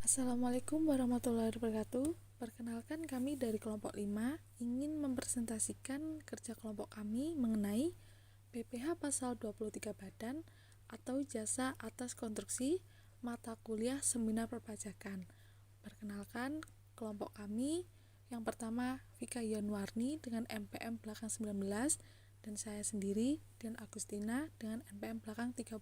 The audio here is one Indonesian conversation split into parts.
Assalamualaikum warahmatullahi wabarakatuh. Perkenalkan, kami dari kelompok 5 ingin mempresentasikan kerja kelompok kami mengenai PPh pasal 23 badan atau jasa atas konstruksi mata kuliah seminar perpajakan. Perkenalkan, kelompok kami yang pertama Vika Yanwarni dengan NPM belakang 19 dan saya sendiri dan Agustina dengan NPM belakang 36.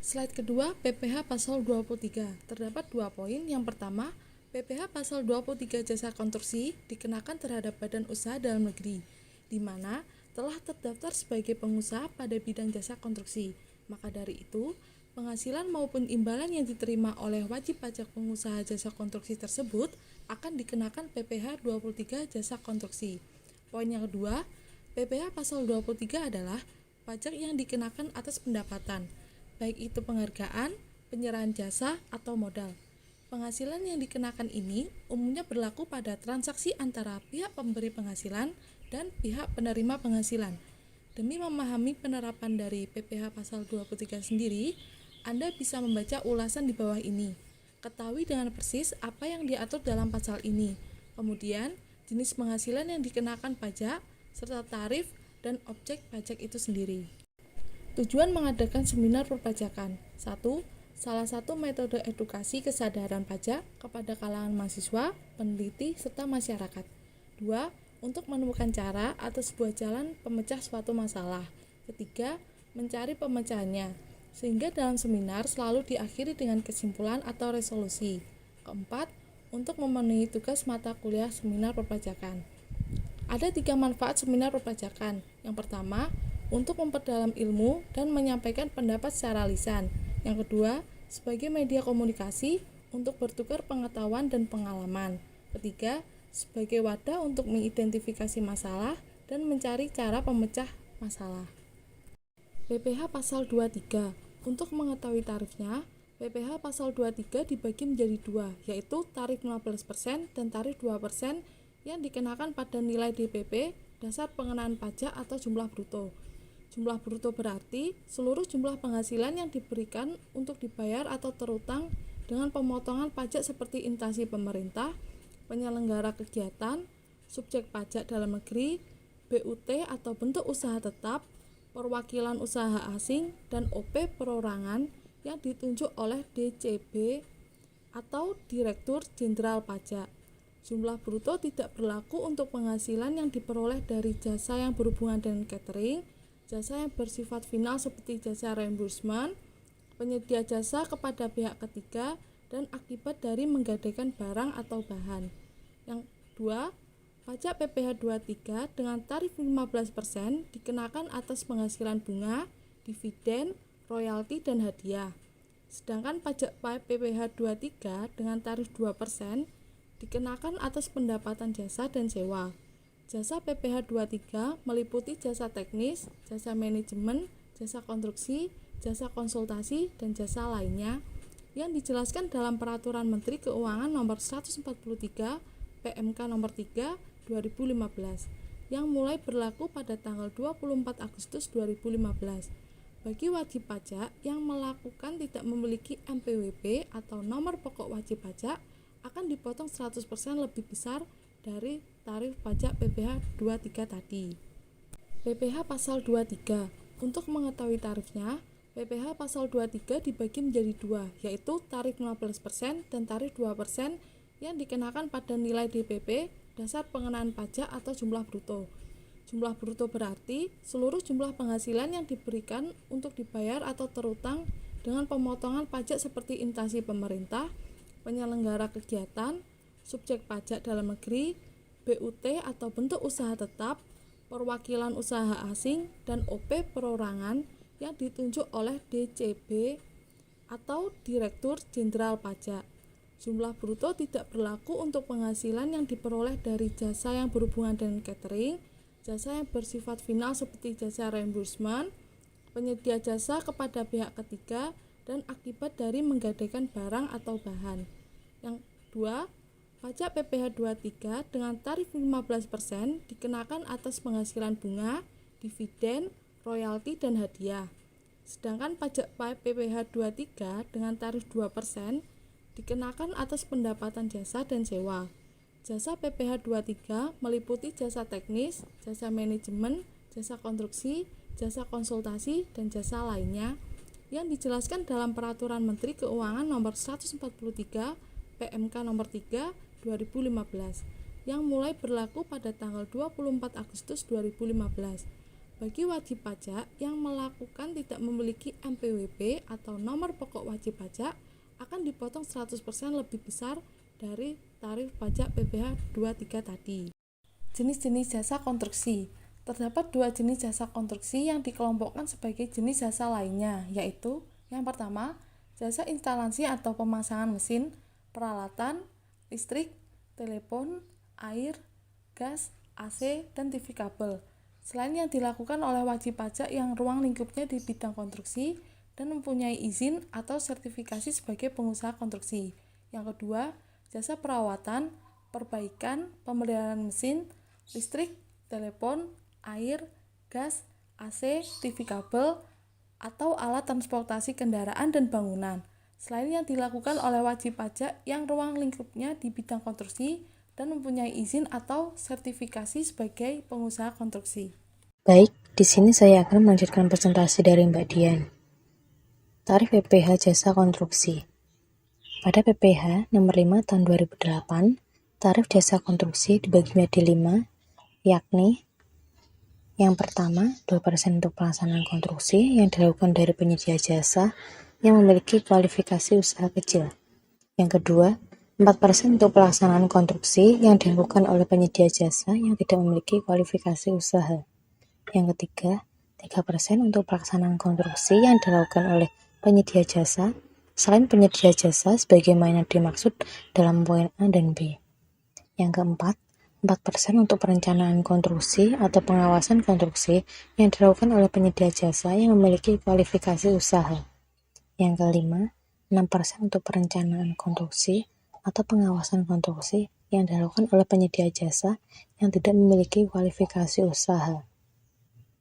Slide kedua, PPh pasal 23. Terdapat dua poin. Yang pertama, PPh pasal 23 jasa konstruksi dikenakan terhadap badan usaha dalam negeri, di mana telah terdaftar sebagai pengusaha pada bidang jasa konstruksi. Maka dari itu, penghasilan maupun imbalan yang diterima oleh wajib pajak pengusaha jasa konstruksi tersebut akan dikenakan PPh 23 jasa konstruksi. Poin yang kedua, PPh pasal 23 adalah pajak yang dikenakan atas pendapatan, baik itu penghargaan, penyerahan jasa, atau modal. Penghasilan yang dikenakan ini umumnya berlaku pada transaksi antara pihak pemberi penghasilan dan pihak penerima penghasilan. Demi memahami penerapan dari PPh pasal 23 sendiri, Anda bisa membaca ulasan di bawah ini. Ketahui dengan persis apa yang diatur dalam pasal ini. Kemudian, jenis penghasilan yang dikenakan pajak, serta tarif dan objek pajak itu sendiri. Tujuan mengadakan seminar perpajakan. 1. Salah satu metode edukasi kesadaran pajak kepada kalangan mahasiswa, peneliti, serta masyarakat. 2. Untuk menemukan cara atau sebuah jalan pemecah suatu masalah. Ketiga, mencari pemecahannya, sehingga dalam seminar selalu diakhiri dengan kesimpulan atau resolusi. Keempat, untuk memenuhi tugas mata kuliah seminar perpajakan. Ada 3 manfaat seminar perpajakan. Yang pertama, untuk memperdalam ilmu dan menyampaikan pendapat secara lisan. Yang kedua, sebagai media komunikasi untuk bertukar pengetahuan dan pengalaman. Ketiga, sebagai wadah untuk mengidentifikasi masalah dan mencari cara pemecah masalah. PPh pasal 23. Untuk mengetahui tarifnya, PPh pasal 23 dibagi menjadi dua, yaitu tarif 15% dan tarif 2% yang dikenakan pada nilai DPP, dasar pengenaan pajak atau jumlah bruto. Jumlah bruto berarti seluruh jumlah penghasilan yang diberikan untuk dibayar atau terutang dengan pemotongan pajak seperti instansi pemerintah, penyelenggara kegiatan, subjek pajak dalam negeri, BUT atau bentuk usaha tetap, perwakilan usaha asing, dan OP perorangan yang ditunjuk oleh DCB atau Direktur Jenderal Pajak. Jumlah bruto tidak berlaku untuk penghasilan yang diperoleh dari jasa yang berhubungan dengan catering, jasa yang bersifat final seperti jasa reimbursement, penyedia jasa kepada pihak ketiga, dan akibat dari menggadaikan barang atau bahan. Yang kedua, pajak PPh 23 dengan tarif 15% dikenakan atas penghasilan bunga, dividen, royalti, dan hadiah. Sedangkan pajak PPh 23 dengan tarif 2% dikenakan atas pendapatan jasa dan sewa. Jasa PPh 23 meliputi jasa teknis, jasa manajemen, jasa konstruksi, jasa konsultasi, dan jasa lainnya yang dijelaskan dalam Peraturan Menteri Keuangan Nomor 143 PMK Nomor 3 2015 yang mulai berlaku pada tanggal 24 Agustus 2015. Bagi wajib pajak yang melakukan tidak memiliki MPWP atau nomor pokok wajib pajak akan dipotong 100% lebih besar dari tarif pajak PPh 23 tadi. PPh pasal 23. Untuk mengetahui tarifnya, PPh pasal 23 dibagi menjadi dua, yaitu tarif 15% dan tarif 2% yang dikenakan pada nilai DPP, dasar pengenaan pajak atau jumlah bruto. Jumlah bruto berarti seluruh jumlah penghasilan yang diberikan untuk dibayar atau terutang dengan pemotongan pajak seperti instansi pemerintah, penyelenggara kegiatan, subjek pajak dalam negeri, BUT atau bentuk usaha tetap, perwakilan usaha asing, dan OP perorangan yang ditunjuk oleh DCB atau Direktur Jenderal Pajak. Jumlah bruto tidak berlaku untuk penghasilan yang diperoleh dari jasa yang berhubungan dengan catering, jasa yang bersifat final seperti jasa reimbursement, penyedia jasa kepada pihak ketiga, dan akibat dari menggadaikan barang atau bahan. Yang kedua, pajak PPh 23 dengan tarif 15% dikenakan atas penghasilan bunga, dividen, royalti, dan hadiah. Sedangkan pajak PPh 23 dengan tarif 2% dikenakan atas pendapatan jasa dan sewa. Jasa PPh 23 meliputi jasa teknis, jasa manajemen, jasa konstruksi, jasa konsultasi, dan jasa lainnya yang dijelaskan dalam Peraturan Menteri Keuangan Nomor 143 PMK Nomor 3 2015 yang mulai berlaku pada tanggal 24 Agustus 2015 bagi wajib pajak yang melakukan tidak memiliki NPWP atau nomor pokok wajib pajak akan dipotong 100% lebih besar dari tarif pajak PPh 23 tadi. Jenis-jenis jasa konstruksi. Terdapat dua jenis jasa konstruksi yang dikelompokkan sebagai jenis jasa lainnya, yaitu yang pertama, jasa instalasi atau pemasangan mesin, peralatan, listrik, telepon, air, gas, AC, dan TV kabel. Selain yang dilakukan oleh wajib pajak yang ruang lingkupnya di bidang konstruksi dan mempunyai izin atau sertifikasi sebagai pengusaha konstruksi. Yang kedua, jasa perawatan, perbaikan, pemeliharaan mesin, listrik, telepon, air, gas, AC, TV kabel, atau alat transportasi kendaraan dan bangunan. Selain yang dilakukan oleh wajib pajak yang ruang lingkupnya di bidang konstruksi dan mempunyai izin atau sertifikasi sebagai pengusaha konstruksi. Baik, di sini saya akan melanjutkan presentasi dari Mbak Dian. Tarif PPh jasa konstruksi. Pada PPh nomor 5 tahun 2008, tarif jasa konstruksi dibagi menjadi 5, yakni yang pertama, 2% untuk pelaksanaan konstruksi yang dilakukan dari penyedia jasa yang memiliki kualifikasi usaha kecil. Yang kedua, 4% untuk pelaksanaan konstruksi yang dilakukan oleh penyedia jasa yang tidak memiliki kualifikasi usaha. Yang ketiga, 3% untuk pelaksanaan konstruksi yang dilakukan oleh penyedia jasa selain penyedia jasa sebagaimana dimaksud dalam poin A dan B. Yang keempat, 4% untuk perencanaan konstruksi atau pengawasan konstruksi yang dilakukan oleh penyedia jasa yang memiliki kualifikasi usaha. Yang kelima, 6% untuk perencanaan konstruksi atau pengawasan konstruksi yang dilakukan oleh penyedia jasa yang tidak memiliki kualifikasi usaha.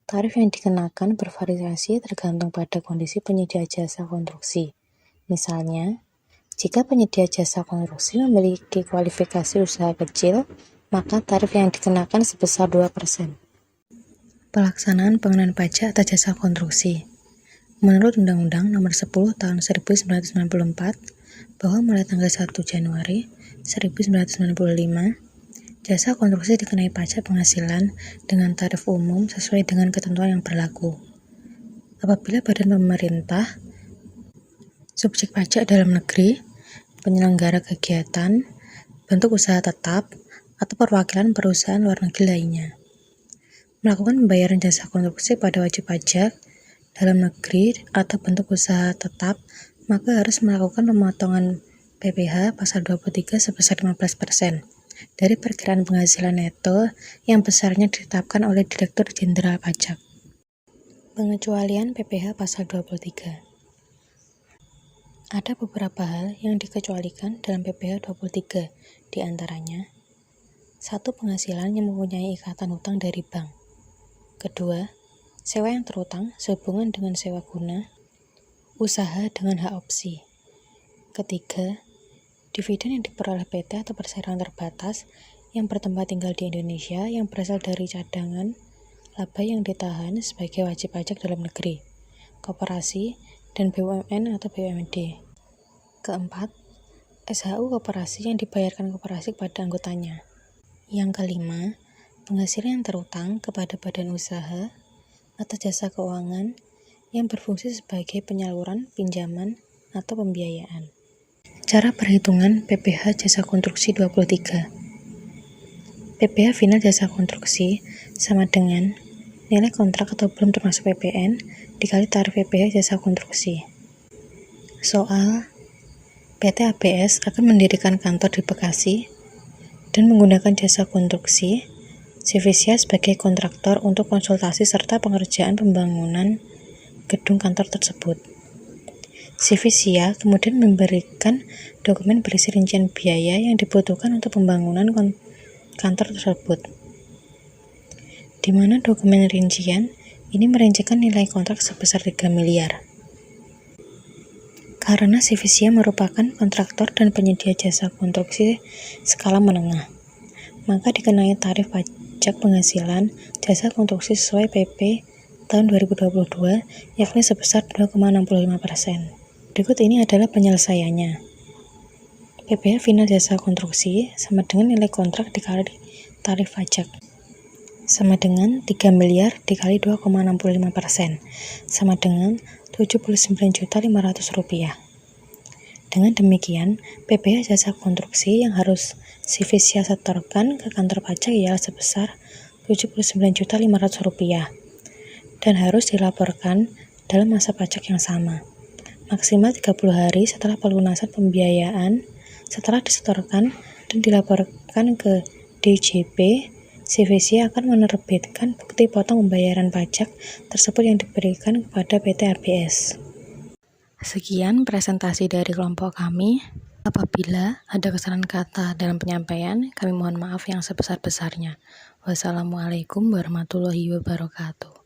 Tarif yang dikenakan bervariasi tergantung pada kondisi penyedia jasa konstruksi. Misalnya, jika penyedia jasa konstruksi memiliki kualifikasi usaha kecil, maka tarif yang dikenakan sebesar 2%. Pelaksanaan pengenaan pajak atas jasa konstruksi. Menurut Undang-Undang Nomor 10 Tahun 1994, bahwa mulai tanggal 1 Januari 1995, jasa konstruksi dikenai pajak penghasilan dengan tarif umum sesuai dengan ketentuan yang berlaku. Apabila badan pemerintah, subjek pajak dalam negeri, penyelenggara kegiatan, bentuk usaha tetap, atau perwakilan perusahaan luar negeri lainnya melakukan pembayaran jasa konstruksi pada wajib pajak dalam negeri atau bentuk usaha tetap, maka harus melakukan pemotongan PPh pasal 23 sebesar 15% dari perkiraan penghasilan neto yang besarnya ditetapkan oleh Direktur Jenderal Pajak. Pengecualian PPh pasal 23. Ada beberapa hal yang dikecualikan dalam PPh 23, di antaranya 1. Penghasilan yang mempunyai ikatan hutang dari bank. Kedua, sewa yang terhutang sehubungan dengan sewa guna, usaha dengan hak opsi. Ketiga, dividen yang diperoleh PT atau perseroan terbatas yang bertempat tinggal di Indonesia yang berasal dari cadangan laba yang ditahan sebagai wajib pajak dalam negeri, koperasi, dan BUMN atau BUMD. Keempat, SHU koperasi yang dibayarkan koperasi kepada anggotanya. Yang kelima, penghasilan yang terhutang kepada badan usaha atau jasa keuangan yang berfungsi sebagai penyaluran, pinjaman, atau pembiayaan. Cara perhitungan PPh jasa konstruksi 23. PPh final jasa konstruksi sama dengan nilai kontrak atau belum termasuk PPN dikali tarif PPh jasa konstruksi. Soal, PT ABS akan mendirikan kantor di Bekasi dan menggunakan jasa konstruksi Sivisia sebagai kontraktor untuk konsultasi serta pengerjaan pembangunan gedung kantor tersebut. Sivisia kemudian memberikan dokumen berisi rincian biaya yang dibutuhkan untuk pembangunan kantor tersebut, di mana dokumen rincian ini merincikan nilai kontrak sebesar 3 miliar. karena Sivisia merupakan kontraktor dan penyedia jasa konstruksi skala menengah, maka dikenai tarif pajak penghasilan jasa konstruksi sesuai PP tahun 2022, yakni sebesar 2,65%. Berikut ini adalah penyelesaiannya. PPh final jasa konstruksi sama dengan nilai kontrak dikali tarif pajak, sama dengan 3 miliar dikali 2,65%, sama dengan Rp79.500.000. Dengan demikian, PPh jasa konstruksi yang harus Sivisia setorkan ke kantor pajak ialah sebesar Rp79.500.000 dan harus dilaporkan dalam masa pajak yang sama, maksimal 30 hari setelah pelunasan pembiayaan. Setelah disetorkan dan dilaporkan ke DJP, Sivisia akan menerbitkan bukti potong pembayaran pajak tersebut yang diberikan kepada PT ABS. Sekian presentasi dari kelompok kami. Apabila ada kesalahan kata dalam penyampaian, kami mohon maaf yang sebesar-besarnya. Wassalamualaikum warahmatullahi wabarakatuh.